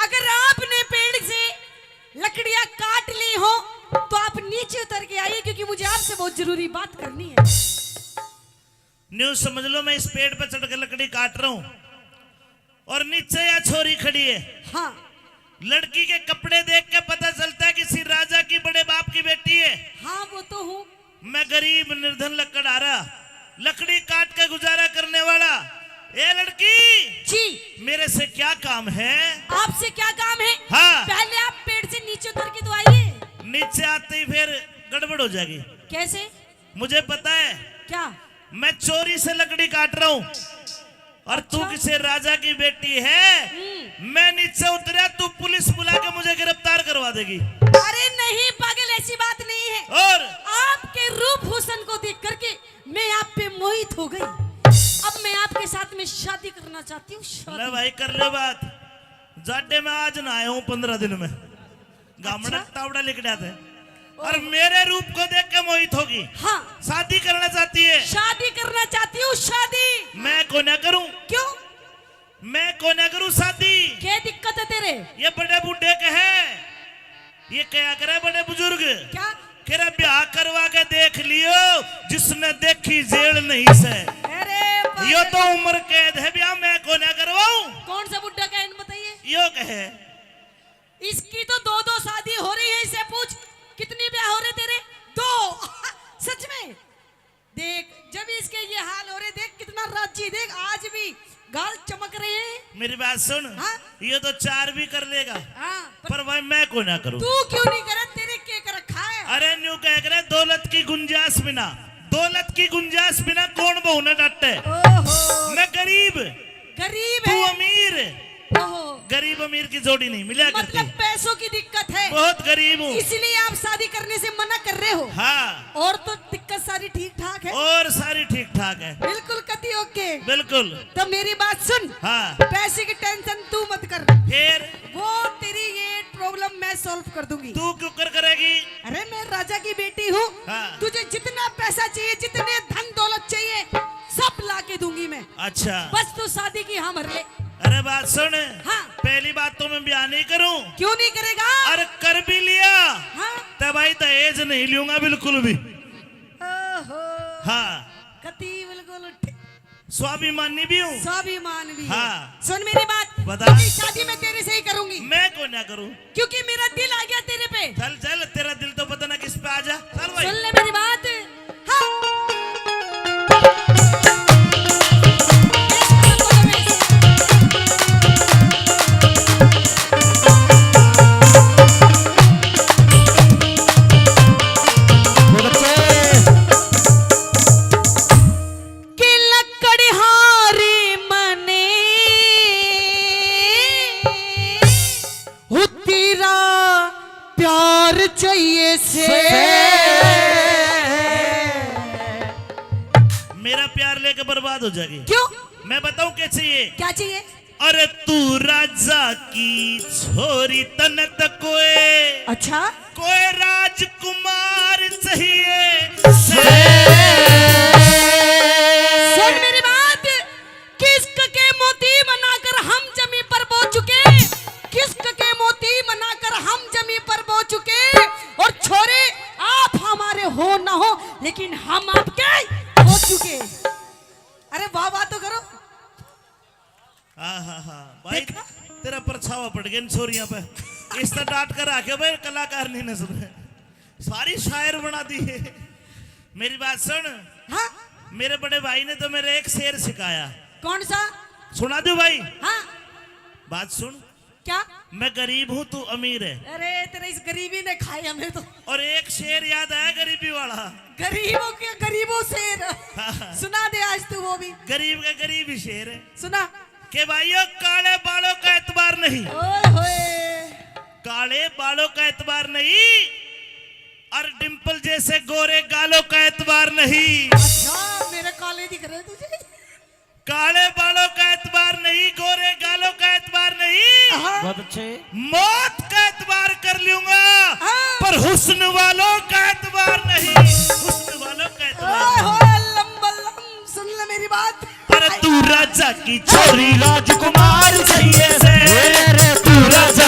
अगर आपने पेड़ से लकड़ियां काट ली हो तो आप नीचे उतर के आइए, क्योंकि मुझे आपसे बहुत जरूरी बात करनी है। न्यूज समझ लो, मैं इस पेड़ पर चढ़कर लकड़ी काट रहा हूं और नीचे यह छोरी खड़ी है। हाँ, लड़की के कपड़े देख के पता चलता है किसी राजा की बड़े बाप की बेटी है। हाँ वो तो हूँ। मैं गरीब निर्धन लकड़हारा, लकड़ी काट के गुजारा करने वाला। ए लड़की जी, मेरे से क्या काम है? आपसे क्या काम है? हाँ। पहले आप पेड़ से नीचे उतर के तो आइए। नीचे आते ही फिर गड़बड़ हो जाएगी। कैसे? मुझे पता है, क्या? मैं चोरी से लकड़ी काट रहा हूँ और तू अच्छा? किसी राजा की बेटी है। मैं नीचे उतरा, तू पुलिस बुला के मुझे गिरफ्तार करवा देगी। अरे नहीं पागल, ऐसी बात नहीं है। और आपके रूप हुस्न को देख करके मैं आप पे मोहित हो गई। अब मैं आपके साथ में शादी करना चाहती हूँ। ले भाई कर ले बात। जाडे में आज ना आया हूँ 15 दिन में। गामड़ा टावड़ा लिख जाते और मेरे रूप को देख के मोहित होगी। हाँ, शादी करना चाहती है। शादी करना चाहती हूँ। शादी मैं को ना करूं? क्यों? मैं को ना करूं शादी? क्या दिक्कत है तेरे? ये बड़े बूढ़े के है, ये क्या करे बड़े बुजुर्ग? क्या? केरा ब्याह करवा के देख लियो, जिसने देखी जेल नहीं से। अरे यो तो उम्र कैद है, ब्याह मैं को ना करवाऊं। कौन सा बुड्ढा का बताइए? यो कहे इसकी तो 2-2 शादी हो रही है। इसे पूछ कितनी ब्याह हो रहे तेरे? 2। सच में देख, जब इसके ये हाल हो रहे, देख कितना राजी, देख आज भी गाल चमक रहे हैं। मेरी बात सुन। हाँ? ये तो 4 भी कर लेगा। हाँ, पर भाई मैं को ना करूं। तू क्यों नहीं करे? तेरे के कर रखा है। अरे न्यू कह करे दौलत की गुंजाइश बिना, दौलत की गुंजाइश बिना कौन बहू ने डटे। ओहो, मैं गरीब, गरीब तू है। अमीर। ओहो, गरीब अमीर की जोड़ी नहीं मिला करती। मतलब पैसों की दिक्कत है, बहुत गरीब हूँ, इसलिए आप शादी करने से मना कर रहे हो। हाँ। और तो दिक्कत सारी ठीक ठाक है। और सारी ठीक ठाक है, बिल्कुल कति ओके। बिल्कुल। तो मेरी बात सुन। हाँ। पैसे की टेंशन तू मत कर, फिर वो तेरी ये प्रॉब्लम मैं सॉल्व कर दूंगी। तू क्यों करेगी? अरे मैं राजा की बेटी हूँ। हाँ। तुझे जितना पैसा चाहिए, जितने धन दौलत चाहिए, सब ला के दूंगी मैं। अच्छा, बस तू शादी की हाँ भर ले। अरे बात सुन। हाँ। पहली बात तो मैं ब्याह नहीं करूं। क्यों नहीं करेगा? अरे कर भी लिया हाँ? तब भाई दहेज नहीं लूंगा बिल्कुल भी। ओहो, हाँ। कति बिल्कुल स्वाभिमानी भी हूँ। स्वाभिमान भी। हाँ। सुन मेरी बात, बता। तेरी शादी मैं तेरे से ही करूंगी। मैं को ना करूं, क्योंकि मेरा दिल आ गया तेरे पे। चल चल, तेरा दिल तो पता ना किस पे आ जा। चल भाई। सुन ले मेरी बात। हाँ। चाहिए से मेरा प्यार लेके बर्बाद हो जाएगी। क्यों? मैं बताऊं क्या चाहिए? क्या चाहिए? अरे तू राजा की छोरी तनत कोई, अच्छा, कोई राजकुमार चाहिए। सुन मेरी बात। किस्क के मोती बनाकर हम जमी पर बो चुके, किस्क के मोती बनाकर हम जमी पर बो चुके। और छोरे आप हमारे हो ना हो, लेकिन हम आपके हो चुके। अरे वाह वाह तो करो। हाँ भाई, तेरा परछावा पड़ गया इन छोरियों पे। इस तरह डांट कर आके भाई कलाकार नहीं ने सुने, सारी शायर बना दी है। मेरी बात सुन। हाँ? मेरे बड़े भाई ने तो मेरे एक शेर सिखाया। कौन सा? सुना दो भाई। हाँ? बात सुन। क्या? मैं गरीब हूँ, तू अमीर है। अरे तेरे इस गरीबी ने खाई हमें तो। और एक शेर याद आया गरीबी वाला। गरीबों के गरीबों शेर। सुना दे आज तू वो भी। गरीब का गरीब ही शेर है। सुना के भाइयों, काले बालों का एतबार नहीं। ओए होए, काले बालों का एतबार नहीं और डिंपल जैसे गोरे गालों का एतबार नहीं। अच्छा, मेरे काले दिख रहे तुझे? काले बालों का एतबार नहीं, गोरे गालों का एतबार नहीं। बहुत अच्छे। मौत का एतबार कर लूंगा, हाँ। पर हुस्न वालों का एतबार नहीं। हुस्न वालों का एतबार ओए होए, लंबा सुन ले मेरी बात। अरे तू राजा की छोरी राजकुमार चाहिए से, तू राजा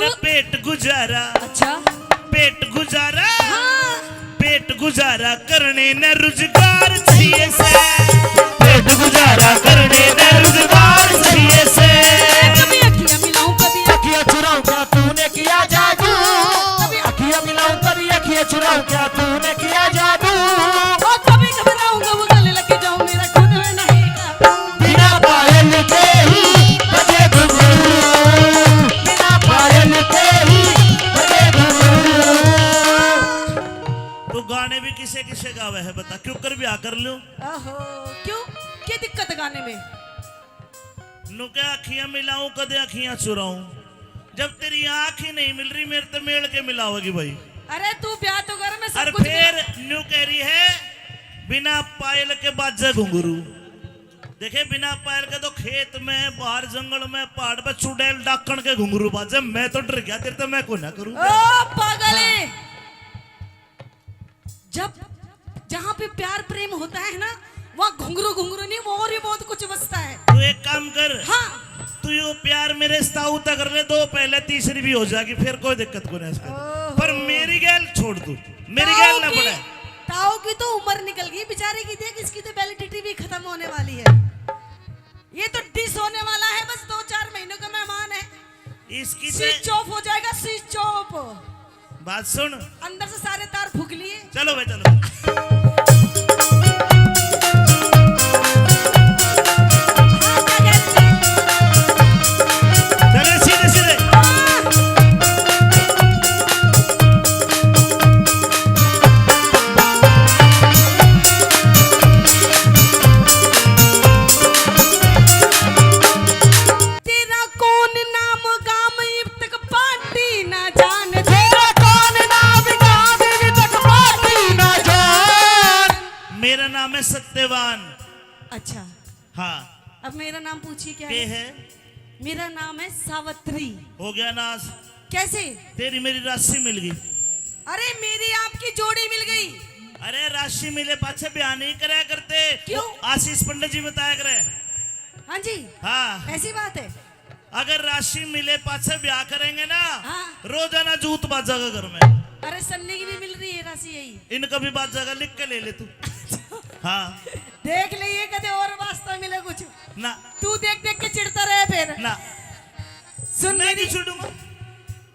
अरे पेट गुजारा, अच्छा पेट गुजारा, हाँ पेट गुजारा करने न रोजगार चाहिए से, पेट गुजारा करने न रोजगार चाहिए से। कभी अखियां मिलाऊं कभी अखियां चुराऊं क्या तूने किया जादू, अखियां मिलाऊं कभी अखियां चुराऊं क्या तूने किया जादू। और कभी घबराऊंगा वो गले लग जाऊं मेरा खुद में नहीं का। बिना पायल के ही बजे घुंघरू, बिना पायल के ही बजे घुंघरू। तो गाने भी किसे किसे गावे है बता, क्यों कर ब्याह कर लो। ओहो क्यों, क्या दिक्कत गाने में? नु क्या अखियां मिलाऊं कदे अखियां चुराऊं, जब तेरी आंख ही नहीं मिल रही मेरे तो मेल के मिलाओगी भाई। अरे तू ब्याह तो कर, मैं और सब कुछ फिर न्यू कह रही है बिना पायल के बाजे घुंघरू। देखे बिना पायल के तो खेत में, बाहर जंगल में, पहाड़ पे चुड़ैल डाकण के घुंघरू बाजे। मैं तो डर गया तेरे तो मैं को ना करूं। ओ पागल है, जब जहाँ पे प्यार प्रेम होता है ना वहाँ घुंघरू घुंघरू नहीं, वो और भी बहुत कुछ बचता है। तू एक काम कर, हाँ तू यो प्यार मेरे स्ताऊ तक कर ले, दो पहले तीसरी भी हो जाएगी, फिर कोई दिक्कत को नहीं। पर मेरी गैल छोड़ तू, मेरी गैल ना पड़े। ताऊ की तो उम्र निकल गई बेचारे की, देख इसकी तो वैलिडिटी भी खत्म होने वाली है। ये तो डिस होने वाला है, बस 2-4 महीनों का मेहमान है। इसकी स्विच ऑफ हो जाएगा, स्विच ऑफ। बात सुन, अंदर से सारे तार फूक लिए। चलो भाई चलो। हाँ, क्या कह रहे थे? चले सीधे सीधे। तेरा कौन नाम गाम अब तक पार्टी ना जान, तेरा कौन नाम गाम अभी तक पार्टी ना जान। मेरा नाम है सत्यवान। अच्छा हाँ अब मेरा नाम पूछिए क्या के है? है? मेरा नाम है सावित्री। हो गया नाश, कैसे? तेरी मेरी राशि मिल गई। अरे मेरी आपकी जोड़ी मिल गई। अरे राशि मिले पाछे ब्याह नहीं कराया करते। क्यों? आशीष पंडित जी बताया करे। हाँ जी हाँ, ऐसी बात है। अगर राशि मिले पाछे ब्याह करेंगे ना, हाँ। रोजाना जूत बाजेगा घर में। अरे सन्नी की भी मिल रही है राशि यही। इनका भी बाजेगा, लिख के ले ले तू। हाँ देख ले ये कदे और वास्ता मिले कुछ। ना तू देख देख के चिढ़ता रहे फिर। ना, सुन मैं मेरी नहीं छूटूंगा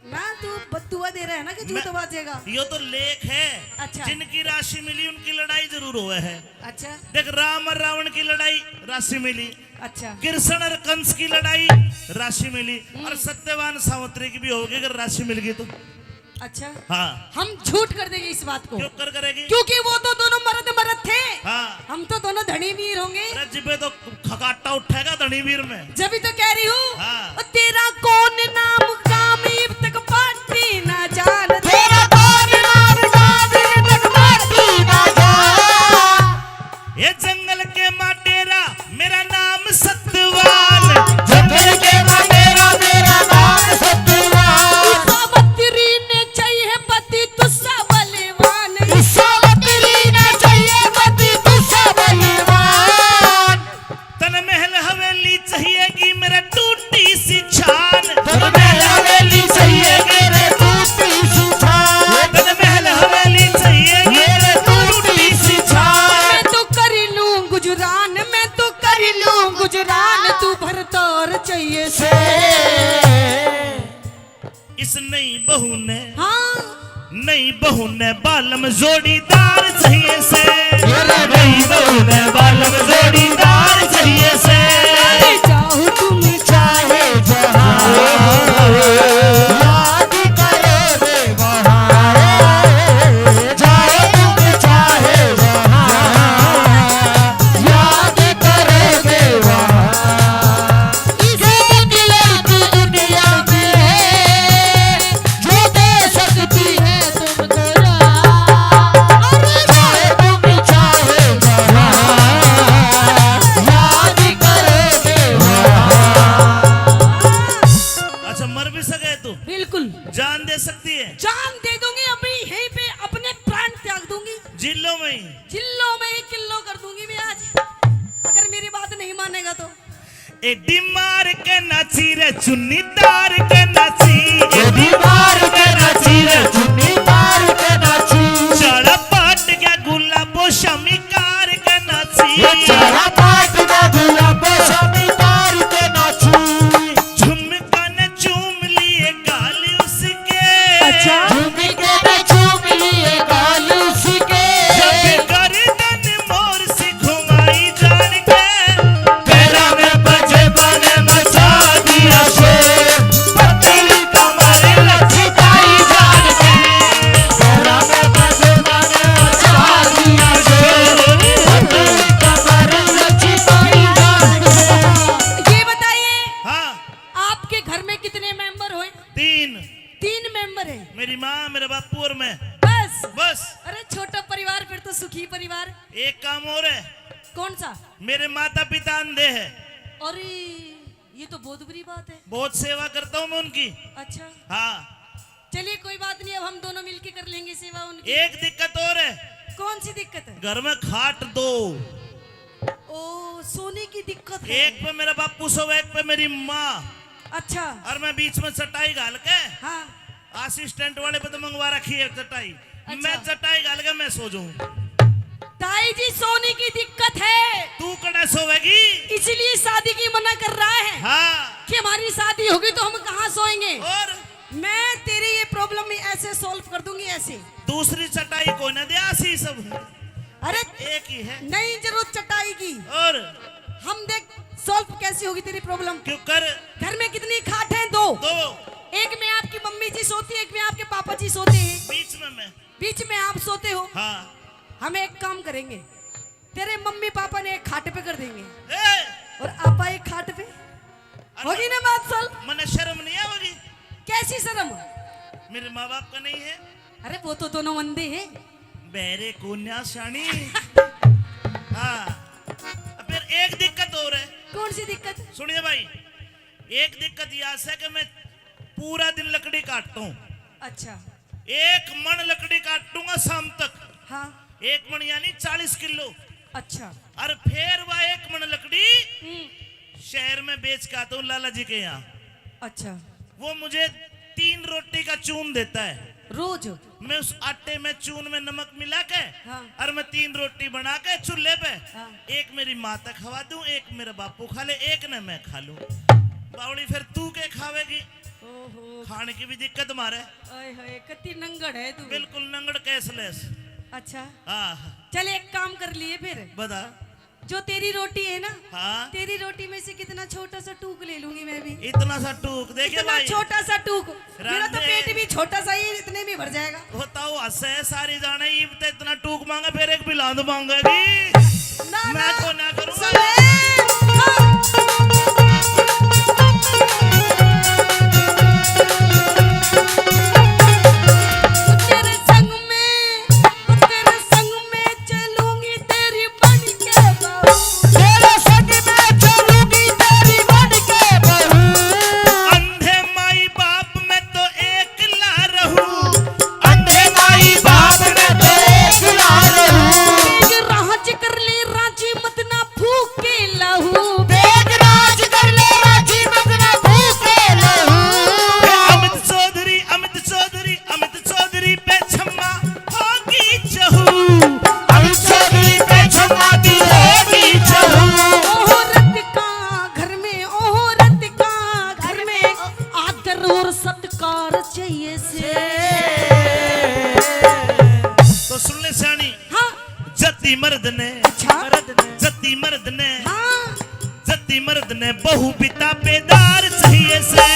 ना, तू बदुआ दे रहा है ना कि जूत बाजेगा। यो तो लेख है। अच्छा। जिनकी राशि मिली उनकी लड़ाई जरूर हुआ है। अच्छा देख राम और रावण की लड़ाई राशि मिली, अच्छा कृष्ण और कंस की लड़ाई राशि मिली, और सत्यवान सावित्री की भी होगी अगर राशि मिल गई तो। अच्छा हाँ, हम झूठ कर देंगे इस बात को, क्यों कर करेगी? क्योंकि वो तो दोनों मर्द मर्द थे। हाँ, हम तो दोनों धनी वीर होंगे। अरे जिबे तो खकाटा उठेगा धनीवीर में। जब भी तो कह रही हूँ। हाँ। और तेरा कौन नाम काम अब तक पार्टी ना जान, तेरा कौन नाम गाम अभी तक पार्टी ना जान। ये जंगल के माटेरा मेरा नाम सत्यवान। जंगल के माटेरा मेरा नाम सत्यवान। सावित्री ने चाहिए पति तुस्सा बलवान। सावित्री ने चाहिए पति तुझसे बलवान। तन महल हवेली चाहिएगी मेरा टूटी सी छान। तन महल हवेली चाहिए मेरे टूटी सी छान। तन महल हवेली चाहिएगी मेरे टूटी सी छान। मैं तो कर लूं गुजरान, मैं तो कर लूं गुजरान, तू भर तौर चाहिए से। इस नई बहू ने, हाँ नई बहू ने बालम जोड़ीदार चाहिए से। मेरे नई बहू ने बालम जोड़ीदार चाहिए से। अरे जाओ तुम चाहे जहाँ याद करोगे वहाँ, जाओ तुम चाहे जहाँ याद करोगे वहाँ। इसी दिल की दुनिया में जो दे सकती है तुमको राह। चाहे तुम चाहे जहाँ याद करोगे वहाँ। अच्छा मर भी सके तू, बिल्कुल जान दे सकती है जान दे दूंगी, अभी यहीं पे अपने प्राण त्याग दूंगी। जिलों में ही। जिल्लो में ही किल्लो कर दूंगी मैं आज, अगर मेरी बात नहीं मानेगा तो। एडी मार के नाची रे चुन्नी तार के नाची एडी मार के नाची रे चुन्नी तार के नाची चढ़ा पाट गया गुलाबो शमी कार के नाची ये चढ़ा पाट गया गुलाबो शमी कार के नाची झुमका ने चूम लिए गाल उसके अच्छा झुमके ने चूम लिए गाल उसके जब गर्दन मोर से घुमाई जान के पैरा में बजे बने मचा दिया शेर पतली कमर लचकाई जान के पैरा में बजे बने मचा दिया शेर पतली कमर लचकाई जान के ये बताइए हाँ आपके घर में कितने मेंबर हुए? 3 मेंबर है। मेरी माँ मेरे बापू और मैं बस बस अरे छोटा परिवार फिर तो सुखी परिवार। एक काम और है कौन सा? मेरे माता पिता अंधे हैं अरे ये तो बहुत बुरी बात है। बहुत सेवा करता हूँ मैं उनकी अच्छा हाँ चलिए कोई बात नहीं, अब हम दोनों मिलके कर लेंगे सेवा उनकी। एक दिक्कत और है कौन सी दिक्कत है? घर में खाट दो ओ सोने की दिक्कत है। एक पे मेरा बापू सो एक पे मेरी माँ अच्छा और मैं बीच में चटाई घाल के हाँ असिस्टेंट वाले पे तो मंगवा रखी है चटाई अच्छा। मैं चटाई घाल के मैं सो जाऊं ताई जी सोने की दिक्कत है, तू कड़ा सोवेगी इसलिए शादी की मना कर रहा है हाँ कि हमारी शादी होगी तो हम कहाँ सोएंगे। और मैं तेरी ये प्रॉब्लम ऐसे सॉल्व कर दूंगी ऐसे। दूसरी चटाई को न दे आसी सब अरे एक ही है नहीं जरूरत चटाई की, और हम देख सॉल्व कैसी होगी तेरी प्रॉब्लम। क्यों कर घर में कितनी खाट हैं? 2। दो एक में आपकी मम्मी जी सोती है, एक में आपके पापा जी सोते हैं, बीच में मैं बीच में आप सोते हो। हाँ हम एक काम करेंगे, तेरे मम्मी पापा ने एक खाट पे कर देंगे ए और आपा एक खाट पे। होगी ना बात सॉल्व? मने शर्म नहीं आवेगी कैसी शर्म? मेरे माँ बाप का नहीं है अरे वो तो दोनों अंधे हैं। बेरे कोन्या शानी हाँ फिर एक दिक्कत और है कौन सी दिक्कत? सुनिए भाई एक दिक्कत यह है कि मैं पूरा दिन लकड़ी काटता हूँ अच्छा 1 मन लकड़ी काटूंगा शाम तक हाँ 1 मन यानी 40 किलो अच्छा और फिर वह 1 मन लकड़ी हम्म, शहर में बेच के आता हूँ लाला जी के यहाँ अच्छा वो मुझे 3 रोटी का चून देता है रोज? मैं उस आटे में चून में नमक मिला के हाँ। और मैं 3 रोटी बना के चूल्हे पे हाँ। एक मेरी माँ तक खवा दूं एक मेरा बापू खा ले एक न मैं खा लूं बावड़ी फिर तू के खावेगी ओहो खाने की भी दिक्कत मारे ओए होए कति नंगड़ है तू। बिल्कुल नंगड़ कैशलेस अच्छा हाँ चल एक काम कर लिए फिर, बता जो तेरी रोटी है ना हाँ तेरी रोटी में से कितना छोटा सा टूक ले लूंगी मैं भी। इतना सा टूक देखिए इतना भाई छोटा सा टूक, मेरा तो राधे। पेट भी छोटा सा ही इतने में भर जाएगा। बताओ हंसे सारी जाने ये तो इतना टूक मांगा फिर एक बिलांद मांगेगी ना मैं को ना करूंगा सुने, हाँ। तेरे संग में चलूंगी तेरी बन के बहू। तेरे संग में चलूंगी तेरी बन के बहू अंधे माई बाप में तो एक ला रहूं अंधे माई बाप में तो एक ला रहूं ये राज कर ले राजी मत ना फूक के लहू। बेग राज कर ले राजी मत ना भूखे लहू अमित चौधरी पे छम्मा होगी चहू अमित चौधरी पे छम्मा की होगी चहू ओहो रत का घर में, ओहो रत का घर में आदर और सत्कार चाहिए से। तो सुन ले सियानी हाँ जति मर्द ने अच्छा जति मर्द ने हाँ जति मर्द ने बहु पिता पेदार चाहिए से